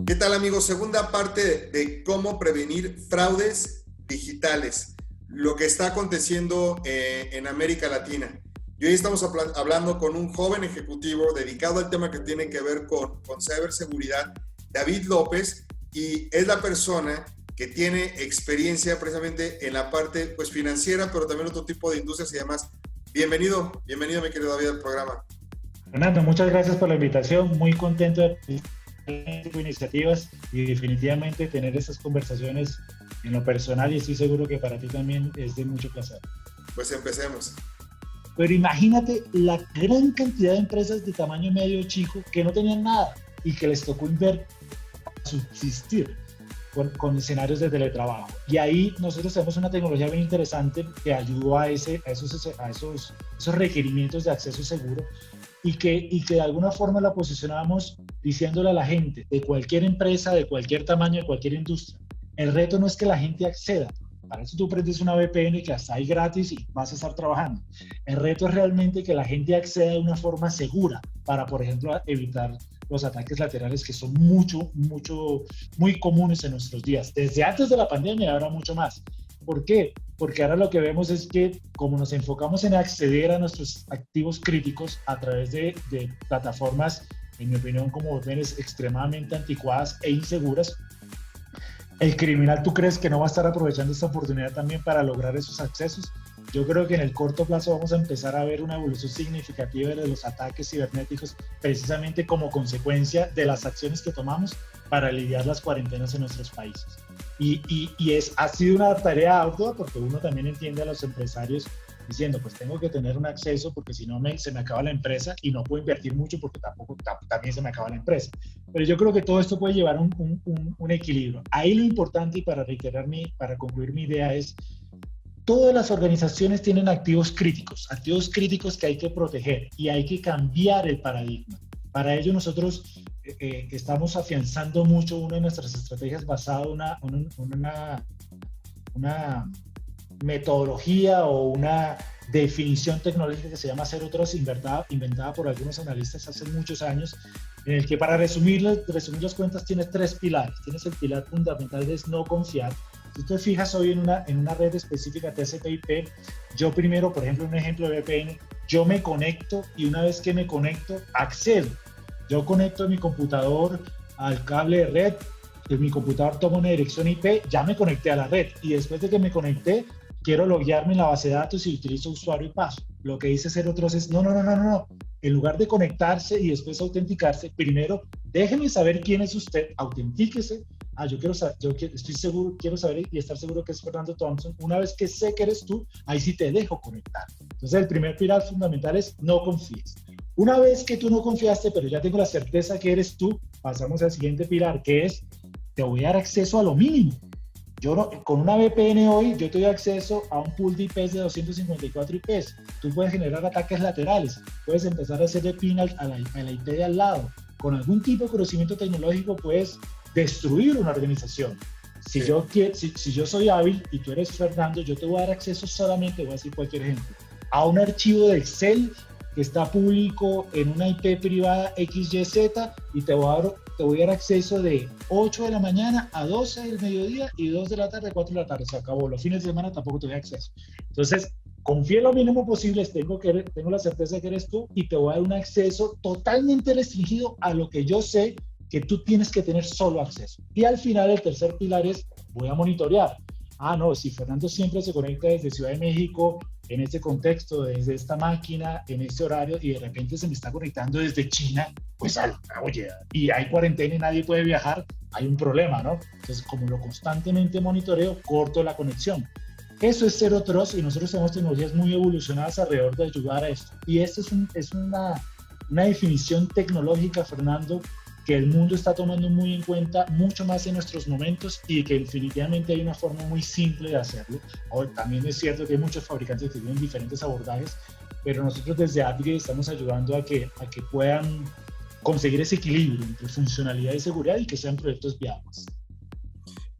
¿Qué tal, amigos? Segunda parte de cómo prevenir fraudes digitales, lo que está aconteciendo en América Latina. Y hoy estamos hablando con un joven ejecutivo dedicado al tema que tiene que ver con ciberseguridad, David López, y es la persona que tiene experiencia precisamente en la parte pues, financiera, pero también otro tipo de industrias y demás. Bienvenido, bienvenido, mi querido David, al programa. Fernando, muchas gracias por la invitación. Muy contento de tus iniciativas y definitivamente tener estas conversaciones en lo personal, y estoy seguro que para ti también es de mucho placer. Pues empecemos. Pero imagínate la gran cantidad de empresas de tamaño medio chico que no tenían nada y que les tocó invertir para subsistir con escenarios de teletrabajo. Y ahí nosotros tenemos una tecnología bien interesante que ayudó a esos requerimientos de acceso seguro y que de alguna forma la posicionamos diciéndole a la gente de cualquier empresa, de cualquier tamaño, de cualquier industria. El reto no es que la gente acceda. Para eso tú prendes una VPN que hasta ahí gratis y vas a estar trabajando. El reto es realmente que la gente acceda de una forma segura para, por ejemplo, evitar los ataques laterales que son muy comunes en nuestros días. Desde antes de la pandemia y ahora mucho más. ¿Por qué? Porque ahora lo que vemos es que como nos enfocamos en acceder a nuestros activos críticos a través de plataformas, en mi opinión, como VPNs extremadamente anticuadas e inseguras, el criminal, ¿tú crees que no va a estar aprovechando esta oportunidad también para lograr esos accesos? Yo creo que en el corto plazo vamos a empezar a ver una evolución significativa de los ataques cibernéticos precisamente como consecuencia de las acciones que tomamos para aliviar las cuarentenas en nuestros países. Ha sido una tarea ardua porque uno también entiende a los empresarios diciendo, pues tengo que tener un acceso porque si no se me acaba la empresa y no puedo invertir mucho porque también se me acaba la empresa. Pero yo creo que todo esto puede llevar un equilibrio. Ahí lo importante, y para concluir mi idea, es todas las organizaciones tienen activos críticos que hay que proteger y hay que cambiar el paradigma. Para ello nosotros estamos afianzando mucho una de nuestras estrategias basada en una metodología o una definición tecnológica que se llama Zero Trust, inventada por algunos analistas hace muchos años, en el que, para resumir las cuentas, tienes tres pilares. Tienes el pilar fundamental de no confiar. Si tú te fijas hoy en una red específica TCP/IP, yo primero, por ejemplo, un ejemplo de VPN, yo me conecto y una vez que me conecto, accedo. Yo conecto mi computador al cable de red, en mi computador toma una dirección IP, ya me conecté a la red y después de que me conecté, quiero loguearme en la base de datos y utilizo usuario y paso. Lo que dice Zero Trust es, no. En lugar de conectarse y después autenticarse, primero déjeme saber quién es usted, autentíquese. Yo estoy seguro, quiero saber y estar seguro que es Fernando Thompson. Una vez que sé que eres tú, ahí sí te dejo conectar. Entonces el primer pilar fundamental es no confíes. Una vez que tú no confiaste, pero ya tengo la certeza que eres tú, pasamos al siguiente pilar, que es te voy a dar acceso a lo mínimo. Con una VPN hoy, yo te doy acceso a un pool de IPs de 254 IPs. Tú puedes generar ataques laterales, puedes empezar a hacerle pin a la IP de al lado. Con algún tipo de conocimiento tecnológico puedes destruir una organización. Si yo soy hábil y tú eres Fernando, yo te voy a dar acceso solamente, voy a decir cualquier ejemplo, a un archivo de Excel que está público en una IP privada XYZ y te voy a dar acceso de 8 de la mañana a 12 del mediodía y 2 de la tarde a 4 de la tarde. Se acabó. Los fines de semana tampoco te doy acceso. Entonces, confía lo mínimo posible. Tengo la certeza de que eres tú y te voy a dar un acceso totalmente restringido a lo que yo sé que tú tienes que tener solo acceso. Y al final, el tercer pilar es, voy a monitorear. No, si Fernando siempre se conecta desde Ciudad de México, en este contexto, desde esta máquina, en este horario, y de repente se me está conectando desde China, pues oye, y hay cuarentena y nadie puede viajar, hay un problema, ¿no? Entonces, como lo constantemente monitoreo, corto la conexión. Eso es Zero Trust y nosotros tenemos tecnologías muy evolucionadas alrededor de ayudar a esto. Y esto es una definición tecnológica, Fernando, que el mundo está tomando muy en cuenta, mucho más en nuestros momentos, y que definitivamente hay una forma muy simple de hacerlo. También es cierto que hay muchos fabricantes que tienen diferentes abordajes, pero nosotros desde Apigate estamos ayudando a que puedan conseguir ese equilibrio entre funcionalidad y seguridad y que sean proyectos viables.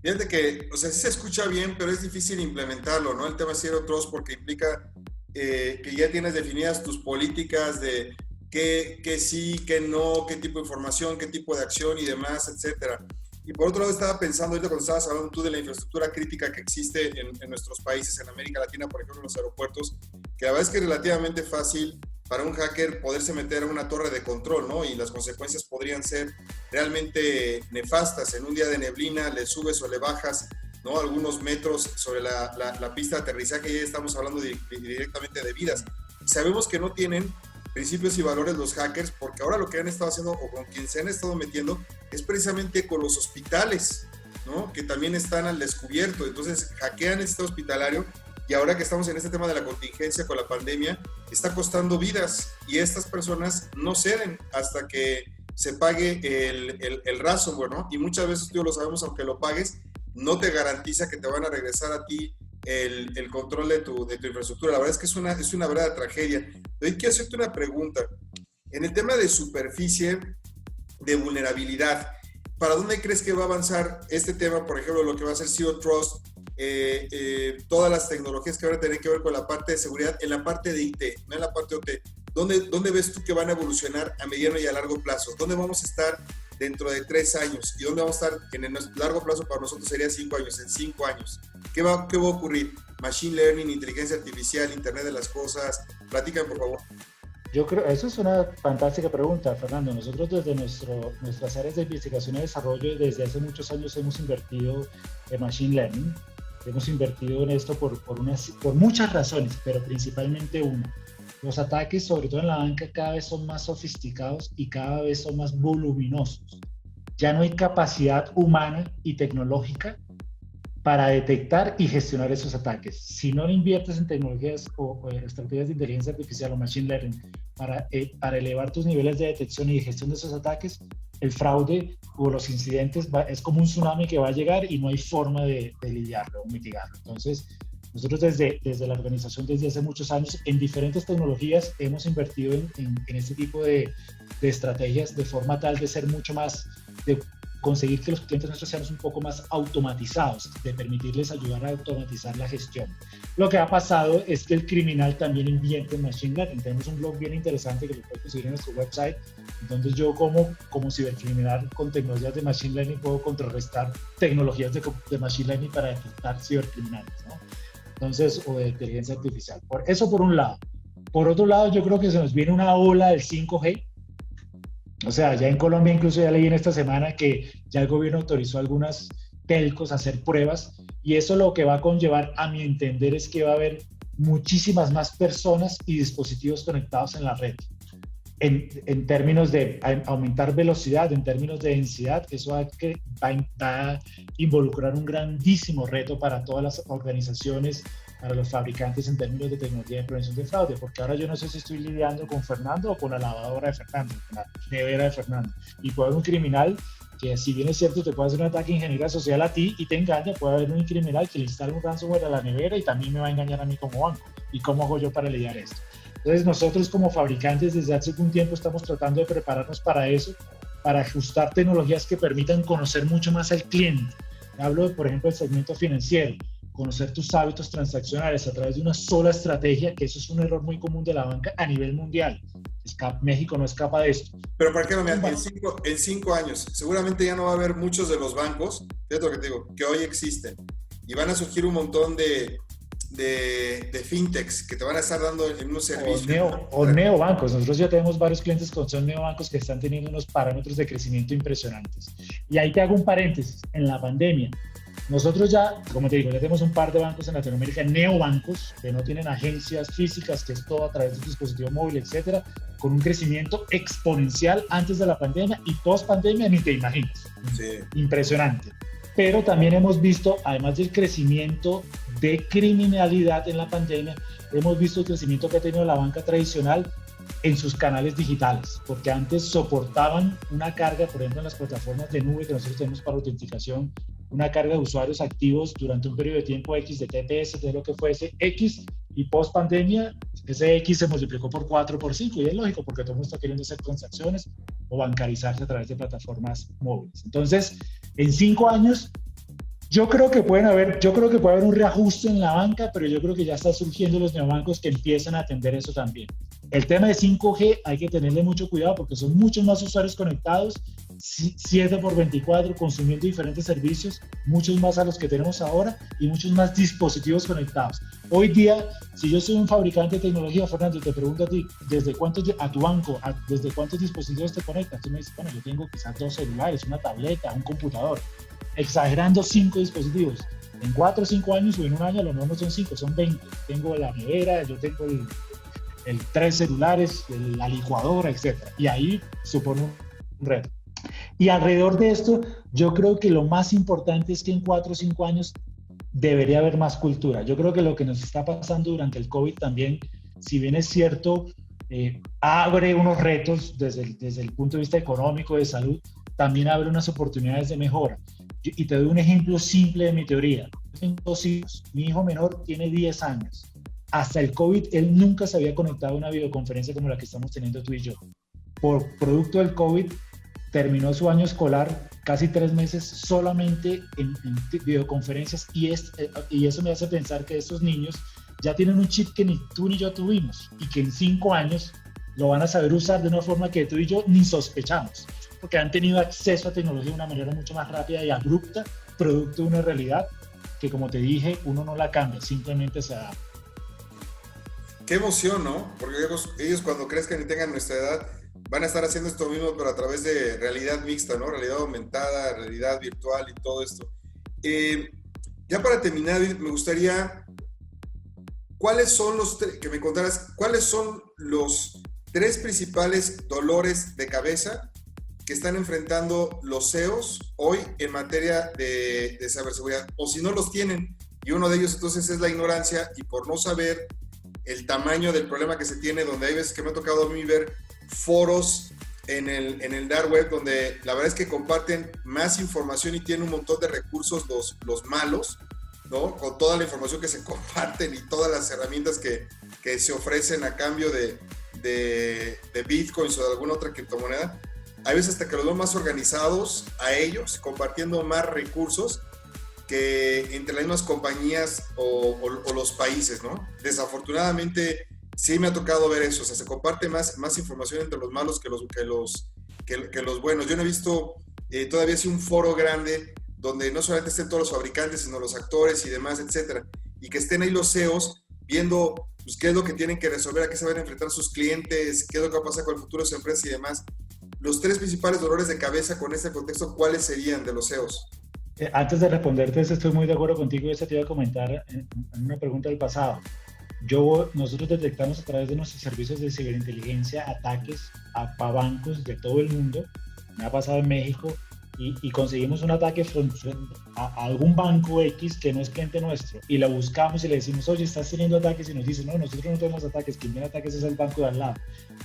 Fíjate que, sí se escucha bien, pero es difícil implementarlo, ¿no? El tema Zero Trust porque implica que ya tienes definidas tus políticas de que sí, que no, qué tipo de información, qué tipo de acción y demás, etcétera. Y por otro lado estaba pensando, ahorita cuando estabas hablando tú de la infraestructura crítica que existe en nuestros países, en América Latina, por ejemplo, en los aeropuertos, que la verdad es que es relativamente fácil para un hacker poderse meter a una torre de control, ¿no? Y las consecuencias podrían ser realmente nefastas. En un día de neblina le subes o le bajas, ¿no?, algunos metros sobre la pista de aterrizaje, y ya estamos hablando directamente de vidas. Sabemos que no tienen principios y valores los hackers, porque ahora lo que han estado haciendo, o con quien se han estado metiendo, es precisamente con los hospitales, ¿no?, que también están al descubierto. Entonces hackean el sistema hospitalario, y ahora que estamos en este tema de la contingencia con la pandemia, está costando vidas, y estas personas no ceden hasta que se pague el ransomware, ¿no? Y muchas veces tú lo sabemos, aunque lo pagues, no te garantiza que te van a regresar a ti el control de tu infraestructura. La verdad es que es una verdadera tragedia. Pero quiero hacerte una pregunta. En el tema de superficie de vulnerabilidad, ¿para dónde crees que va a avanzar este tema? Por ejemplo, lo que va a ser Zero Trust, todas las tecnologías que van a tener que ver con la parte de seguridad, en la parte de IT, no en la parte de OT. ¿Dónde ves tú que van a evolucionar a mediano y a largo plazo? ¿Dónde vamos a estar dentro de 3 años? ¿Y dónde vamos a estar en el largo plazo? Para nosotros sería 5 años, en 5 años. ¿Qué va a ocurrir? Machine Learning, inteligencia artificial, Internet de las cosas. Platícame, por favor. Yo creo, eso es una fantástica pregunta, Fernando. Nosotros desde nuestras áreas de investigación y desarrollo, desde hace muchos años hemos invertido en Machine Learning. Hemos invertido en esto por muchas razones, pero principalmente una. Los ataques, sobre todo en la banca, cada vez son más sofisticados y cada vez son más voluminosos. Ya no hay capacidad humana y tecnológica para detectar y gestionar esos ataques. Si no inviertes en tecnologías o estrategias de inteligencia artificial o machine learning para elevar tus niveles de detección y de gestión de esos ataques, el fraude o los incidentes es como un tsunami que va a llegar y no hay forma de lidiarlo o mitigarlo. Entonces, nosotros desde la organización, desde hace muchos años, en diferentes tecnologías hemos invertido en este tipo de estrategias, de forma tal de ser mucho más, de conseguir que los clientes nuestros sean un poco más automatizados, de permitirles ayudar a automatizar la gestión. Lo que ha pasado es que el criminal también invierte en Machine Learning. Tenemos un blog bien interesante que lo puedes conseguir en nuestro website, donde yo como cibercriminal con tecnologías de Machine Learning puedo contrarrestar tecnologías de Machine Learning para detectar cibercriminales, ¿no? Entonces, o de inteligencia artificial. Eso por un lado. Por otro lado, yo creo que se nos viene una ola del 5G. O sea, ya en Colombia incluso ya leí en esta semana que ya el gobierno autorizó a algunas telcos a hacer pruebas, y eso lo que va a conllevar, a mi entender, es que va a haber muchísimas más personas y dispositivos conectados en la red. En términos de aumentar velocidad, en términos de densidad, eso va a involucrar un grandísimo reto para todas las organizaciones, para los fabricantes en términos de tecnología de prevención de fraude, porque ahora yo no sé si estoy lidiando con Fernando o con la lavadora de Fernando, con la nevera de Fernando, y puede haber un criminal que, si bien es cierto, te puede hacer un ataque de ingeniería social a ti y te engaña, puede haber un criminal que le instale un ransomware a la nevera y también me va a engañar a mí como banco. ¿Y cómo hago yo para lidiar esto? Entonces nosotros como fabricantes desde hace un tiempo estamos tratando de prepararnos para eso, para ajustar tecnologías que permitan conocer mucho más al cliente. Hablo, por ejemplo, del segmento financiero, conocer tus hábitos transaccionales a través de una sola estrategia, que eso es un error muy común de la banca a nivel mundial. México no escapa de esto. Pero para qué no, en 5 años, seguramente ya no va a haber muchos de los bancos, fíjate lo que te digo, que hoy existen, y van a surgir un montón de fintechs que te van a estar dando en unos servicios. O neobancos. Nosotros ya tenemos varios clientes con son neobancos que están teniendo unos parámetros de crecimiento impresionantes. Y ahí te hago un paréntesis. En la pandemia, nosotros ya, como te digo, ya tenemos un par de bancos en Latinoamérica, neobancos, que no tienen agencias físicas, que es todo a través de un dispositivo móvil, etcétera, con un crecimiento exponencial antes de la pandemia, y post pandemia ni te imaginas. Sí. Impresionante. Pero también hemos visto, además del crecimiento de criminalidad en la pandemia, hemos visto el crecimiento que ha tenido la banca tradicional en sus canales digitales, porque antes soportaban una carga, por ejemplo, en las plataformas de nube que nosotros tenemos para autenticación, una carga de usuarios activos durante un periodo de tiempo X de TPS, de lo que fuese X, y post pandemia ese X se multiplicó por 4, por 5, y es lógico porque todo el mundo está queriendo hacer transacciones o bancarizarse a través de plataformas móviles. Entonces, en 5 años, yo creo que puede haber un reajuste en la banca, pero yo creo que ya están surgiendo los neobancos que empiezan a atender eso también. El tema de 5G hay que tenerle mucho cuidado porque son muchos más usuarios conectados, 7x24 consumiendo diferentes servicios, muchos más a los que tenemos ahora y muchos más dispositivos conectados. Hoy día, si yo soy un fabricante de tecnología, Fernando, y te pregunto a ti, a tu banco, ¿desde cuántos dispositivos te conectas? Tú me dices, bueno, yo tengo quizás 2 celulares, una tableta, un computador. Exagerando, 5 dispositivos. En 4 o 5 años o en un año, a lo mejor no son 5, son 20. Tengo la nevera, yo tengo el 3 celulares, la licuadora, etc. Y ahí supone un reto. Y alrededor de esto, yo creo que lo más importante es que en 4 o 5 años debería haber más cultura. Yo creo que lo que nos está pasando durante el COVID también, si bien es cierto, abre unos retos desde el punto de vista económico, de salud, también abre unas oportunidades de mejora. Y te doy un ejemplo simple de mi teoría. Yo tengo 2 hijos. Mi hijo menor tiene 10 años. Hasta el COVID, él nunca se había conectado a una videoconferencia como la que estamos teniendo tú y yo. Por producto del COVID, terminó su año escolar casi 3 meses solamente en videoconferencias y eso me hace pensar que estos niños ya tienen un chip que ni tú ni yo tuvimos y que en 5 años lo van a saber usar de una forma que tú y yo ni sospechamos, porque han tenido acceso a tecnología de una manera mucho más rápida y abrupta, producto de una realidad que, como te dije, uno no la cambia, simplemente se adapta. Qué emoción, ¿no? Porque ellos cuando crezcan y tengan nuestra edad van a estar haciendo esto mismo, pero a través de realidad mixta, ¿no? Realidad aumentada, realidad virtual y todo esto. Ya para terminar, me gustaría que me contaras cuáles son los 3 principales dolores de cabeza que están enfrentando los CEOs hoy en materia de ciberseguridad, o si no los tienen, y uno de ellos entonces es la ignorancia, y por no saber el tamaño del problema que se tiene, donde hay veces que me ha tocado a mí ver foros en el dark web, donde la verdad es que comparten más información y tienen un montón de recursos los malos, ¿no? Con toda la información que se comparten y todas las herramientas que se ofrecen a cambio de bitcoins o de alguna otra criptomoneda. Hay veces hasta que los veo más organizados a ellos, compartiendo más recursos que entre las mismas compañías o los países, ¿no? Desafortunadamente, sí me ha tocado ver eso. O sea, se comparte más información entre los malos que los buenos. Yo no he visto todavía así un foro grande donde no solamente estén todos los fabricantes, sino los actores y demás, etcétera. Y que estén ahí los CEOs viendo pues, qué es lo que tienen que resolver, a qué se van a enfrentar sus clientes, qué es lo que va a pasar con el futuro de su empresa y demás. Los 3 principales dolores de cabeza con este contexto, ¿cuáles serían de los CEOs? Antes de responderte, estoy muy de acuerdo contigo y eso te iba a comentar en una pregunta del pasado. Nosotros detectamos a través de nuestros servicios de ciberinteligencia ataques a bancos de todo el mundo. Me ha pasado en México y conseguimos un ataque a algún banco X que no es cliente nuestro y la buscamos y le decimos, oye, estás teniendo ataques, y nos dice, no, nosotros no tenemos ataques, quien tiene ataques es el banco de al lado.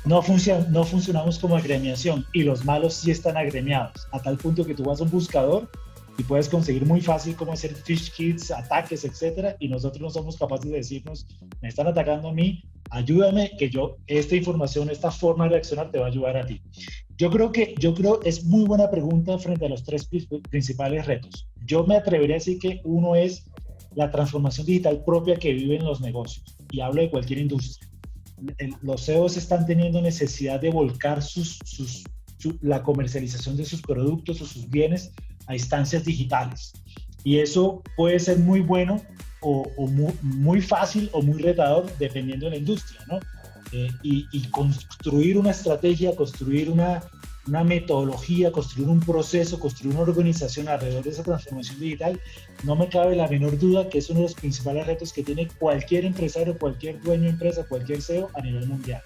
No funcionamos como agremiación y los malos sí están agremiados, a tal punto que tú vas a un buscador y puedes conseguir muy fácil cómo hacer phish kits, ataques, etcétera, y nosotros no somos capaces de decirnos, me están atacando a mí, ayúdame, que esta información, esta forma de reaccionar te va a ayudar a ti. Yo creo es muy buena pregunta frente a los 3 principales retos. Yo me atrevería a decir que uno es la transformación digital propia que viven los negocios, y hablo de cualquier industria. Los CEOs están teniendo necesidad de volcar la comercialización de sus productos o sus bienes a instancias digitales. Y eso puede ser muy bueno o muy fácil o muy retador dependiendo de la industria, ¿no? Y construir una estrategia, construir una metodología, construir un proceso, construir una organización alrededor de esa transformación digital, no me cabe la menor duda que es uno de los principales retos que tiene cualquier empresario, cualquier dueño de empresa, cualquier CEO a nivel mundial.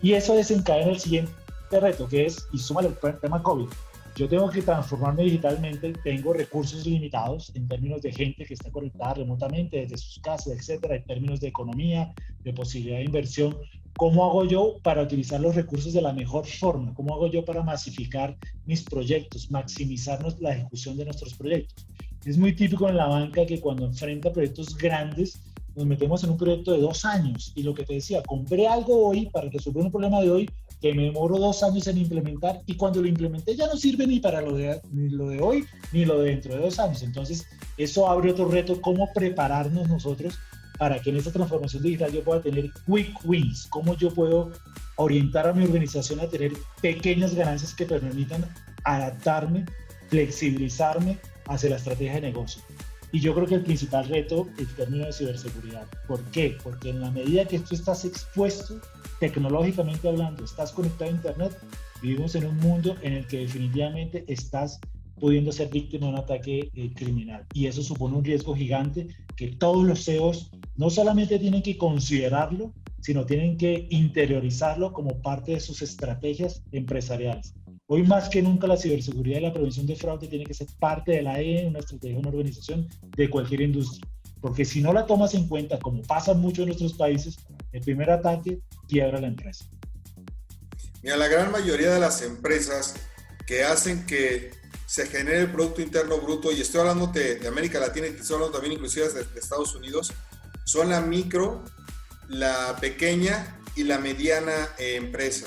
Y eso desencadena el siguiente reto, que es, y súmale el tema COVID, yo tengo que transformarme digitalmente, tengo recursos limitados en términos de gente que está conectada remotamente desde sus casas, etcétera, en términos de economía, de posibilidad de inversión. ¿Cómo hago yo para utilizar los recursos de la mejor forma? ¿Cómo hago yo para masificar mis proyectos, maximizar la ejecución de nuestros proyectos? Es muy típico en la banca que cuando enfrenta proyectos grandes, nos metemos en un proyecto de 2 años. Y lo que te decía, compré algo hoy para resolver un problema de hoy que me demoro 2 años en implementar, y cuando lo implementé ya no sirve ni para ni lo de hoy, ni lo de dentro de 2 años. Entonces, eso abre otro reto, cómo prepararnos nosotros para que en esta transformación digital yo pueda tener quick wins, cómo yo puedo orientar a mi organización a tener pequeñas ganancias que permitan adaptarme, flexibilizarme hacia la estrategia de negocio. Y yo creo que el principal reto es el término de ciberseguridad. ¿Por qué? Porque en la medida que tú estás expuesto, tecnológicamente hablando, estás conectado a Internet, vivimos en un mundo en el que definitivamente estás pudiendo ser víctima de un ataque criminal. Y eso supone un riesgo gigante que todos los CEOs no solamente tienen que considerarlo, sino tienen que interiorizarlo como parte de sus estrategias empresariales. Hoy más que nunca la ciberseguridad y la prevención de fraude tiene que ser parte de la ADN de una estrategia de una organización de cualquier industria. Porque si no la tomas en cuenta, como pasa mucho en nuestros países, el primer ataque quiebra la empresa. Mira, la gran mayoría de las empresas que hacen que se genere el Producto Interno Bruto, y estoy hablando de América Latina y estoy hablando también inclusive de Estados Unidos, son la micro, la pequeña y la mediana empresa.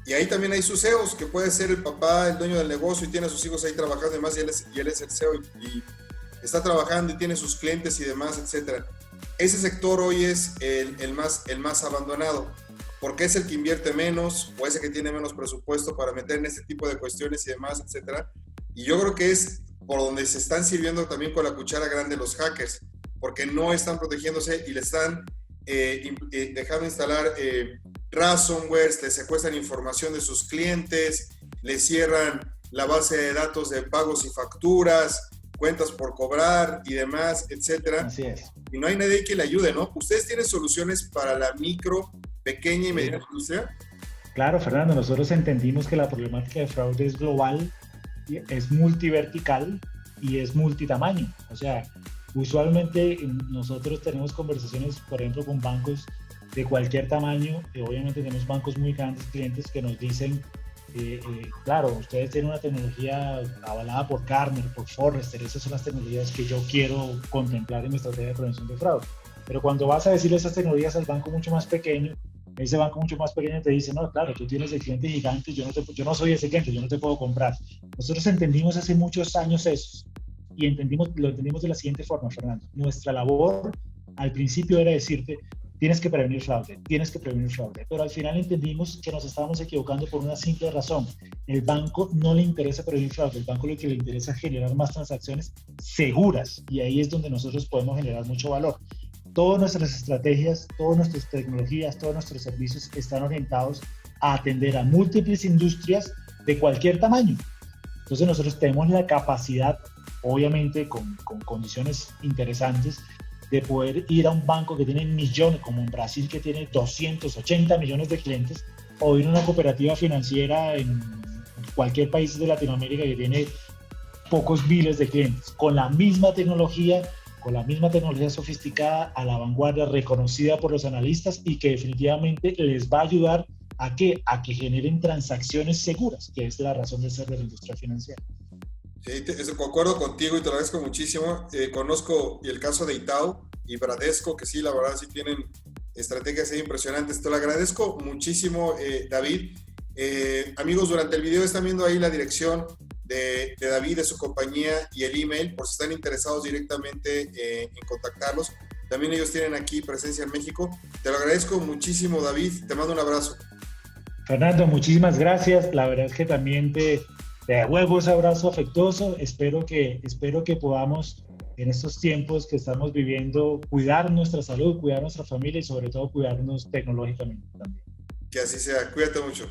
Y ahí también hay sus CEOs, que puede ser el papá, el dueño del negocio y tiene a sus hijos ahí trabajando y demás, y él es el CEO y está trabajando y tiene sus clientes y demás, etc. Ese sector hoy es el más abandonado, porque es el que invierte menos o ese que tiene menos presupuesto para meter en este tipo de cuestiones y demás, etc. Y yo creo que es por donde se están sirviendo también con la cuchara grande los hackers, porque no están protegiéndose y le están dejando instalar ransomwares, le secuestran información de sus clientes, le cierran la base de datos de pagos y facturas, cuentas por cobrar y demás, etcétera. Así es. Y no hay nadie que le ayude, ¿no? ¿Ustedes tienen soluciones para la micro, pequeña y mediana industria? Claro, Fernando, nosotros entendimos que la problemática de fraude es global, es multivertical y es multitamaño. O sea, usualmente nosotros tenemos conversaciones, por ejemplo, con bancos de cualquier tamaño. Obviamente tenemos bancos muy grandes, clientes que nos dicen, claro, ustedes tienen una tecnología avalada por Gartner, por Forrester, esas son las tecnologías que yo quiero contemplar en mi estrategia de prevención de fraude. Pero cuando vas a decirle esas tecnologías al banco mucho más pequeño, ese banco mucho más pequeño te dice, no, claro, tú tienes el cliente gigante, yo no soy ese cliente, yo no te puedo comprar. Nosotros entendimos hace muchos años eso y lo entendimos de la siguiente forma, Fernando. Nuestra labor al principio era decirte, tienes que prevenir fraude, pero al final entendimos que nos estábamos equivocando por una simple razón. El banco no le interesa prevenir fraude, el banco lo que le interesa es generar más transacciones seguras, y ahí es donde nosotros podemos generar mucho valor. Todas nuestras estrategias, todas nuestras tecnologías, todos nuestros servicios están orientados a atender a múltiples industrias de cualquier tamaño. Entonces nosotros tenemos la capacidad, obviamente con condiciones interesantes, de poder ir a un banco que tiene millones, como en Brasil, que tiene 280 millones de clientes, o ir a una cooperativa financiera en cualquier país de Latinoamérica que tiene pocos miles de clientes, con la misma tecnología sofisticada, a la vanguardia, reconocida por los analistas y que definitivamente les va a ayudar a que generen transacciones seguras, que es la razón de ser de la industria financiera. Sí, concuerdo contigo y te lo agradezco muchísimo. Conozco el caso de Itaú y Bradesco, que sí, la verdad sí tienen estrategias impresionantes. Te lo agradezco muchísimo, David. Amigos, durante el video están viendo ahí la dirección de David, de su compañía y el email, por si están interesados directamente en contactarlos. También ellos tienen aquí presencia en México. Te lo agradezco muchísimo, David. Te mando un abrazo. Fernando, muchísimas gracias. La verdad es que también te devuelvo ese abrazo afectuoso. Espero que podamos, en estos tiempos que estamos viviendo, cuidar nuestra salud, cuidar nuestra familia y sobre todo cuidarnos tecnológicamente también. Que así sea. Cuídate mucho.